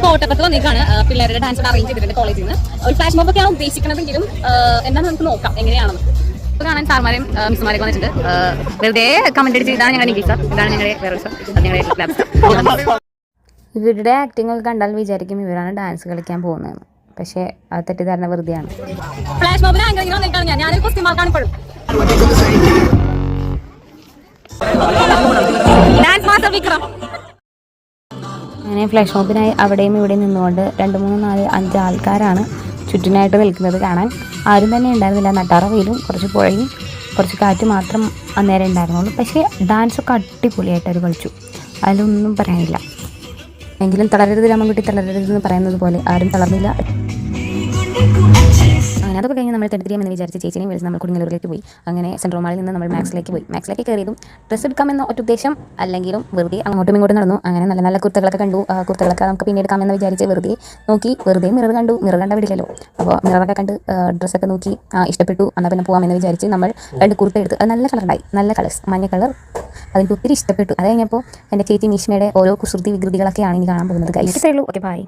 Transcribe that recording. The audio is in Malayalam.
കോട്ടപ്പത്ത് വന്നേക്കാണ് പിള്ളേരുടെ ഡാൻസ് അറേഞ്ച് ചെയ്തിട്ടുണ്ട് കോളേജിൽ നിന്ന്. ഒരു ഫ്ലാഷ് മോബ് ഒക്കെയാണ് ഉദ്ദേശിക്കുന്നതെങ്കിലും എന്താണെന്ന് നമുക്ക് നോക്കാം എങ്ങനെയാണെന്ന്. കാണാൻ സാർമാരെയും മിസ്സുമാരെയൊക്കെ വന്നിട്ടുണ്ട്. വെറുതെ കമന്റ് അടിച്ച് ഇതാണ് ഞങ്ങളുടെ നിഖിൽ സാർ, ഇതാണ് ഞങ്ങളുടെ വേറെ സാർ, ഞങ്ങളുടെ ലാബ്. ഇവരുടെ ആക്ടിംഗ് ഒക്കെ കണ്ടാൽ വിചാരിക്കും ഇവരാണ് ഡാൻസ് കളിക്കാൻ പോകുന്നതെന്ന്. പക്ഷേ അത് തെറ്റിദ്ധാരണ വെറുതെയാണ്. ഫ്ലാഷ് മോബിന് ആങ്കറിംഗ് വന്നേക്കാണ് ഞാനൊരു ക്വസ്റ്റ്യൻ മാർക്കാണ് ഇപ്പോഴും. Dance master Vikram. അങ്ങനെ ഫ്ലാഷ് മോബിനായി അവിടെയും ഇവിടെയും നിന്നുകൊണ്ട് 2, 3, 4, 5 ആൾക്കാരാണ് ചുറ്റിനായിട്ട് നിൽക്കുന്നത്. കാണാൻ ആരും തന്നെ ഉണ്ടായിരുന്നില്ല. നട്ടാറവയിലും കുറച്ച് പുഴയും കുറച്ച് കാറ്റ് മാത്രം അന്നേരം ഉണ്ടായിരുന്നുള്ളൂ. പക്ഷേ ഡാൻസൊക്കെ അടിപൊളിയായിട്ട് അവർ കളിച്ചു, അതിലൊന്നും പറയാനില്ല. എങ്കിലും തളരരുത് രാമൻകുട്ടി തളരരുതെന്ന് പറയുന്നത് പോലെ ആരും തളർന്നില്ല. അങ്ങനെ അതൊക്കെ കഴിഞ്ഞ് നമ്മൾ തെറ്റിദ്ധാമെന്ന് വിചാരിച്ച് ചേച്ചിനെയും വിളിച്ച് നമ്മൾ കൊടുങ്ങല്ലൂരിലേക്ക് പോയി. അങ്ങനെ സെൻട്രൽ മാളിൽ നിന്ന് നമ്മൾ മാക്സിലേക്ക് പോയി. മാക്സിലേക്ക് കയറിയതും ഡ്രസ്സ് എടുക്കാമെന്ന ഒറ്റ ഉദ്ദേശം അല്ലെങ്കിലും വെറുതെ അങ്ങോട്ടും ഇങ്ങോട്ടും നടന്നു. അങ്ങനെ നല്ല നല്ല കുർത്തകളൊക്കെ കണ്ടു. കുർത്തകളൊക്കെ നമുക്ക് പിന്നെ എടുക്കാമെന്ന് വിചാരിച്ച് വെറുതെ മിറർ കണ്ടു. മിറർ കണ്ട വിടില്ലല്ലോ. അപ്പോൾ മിററൊക്കെ കണ്ട് ഡ്രസ്സൊക്കെ നോക്കി ഇഷ്ടപ്പെട്ടു. എന്നാൽ പിന്നെ പോകാമെന്ന് വിചാരിച്ച് നമ്മൾ 2 കുർത്ത എടുത്ത്. അത് നല്ല കളറുണ്ടായി, നല്ല കളേഴ്സ്, മഞ്ഞ കളർ. അതെനിക്ക് ഒത്തിരി ഇഷ്ടപ്പെട്ടു. അത് കഴിഞ്ഞപ്പോൾ എൻ്റെ ചേച്ചി മീഷ്മയുടെ ഓരോ കുസൃതി വികൃതികളൊക്കെയാണ് ഇനി കാണാൻ പോകുന്നത്. കഴിച്ചിട്ടേ ഉള്ളൂ. Okay, by.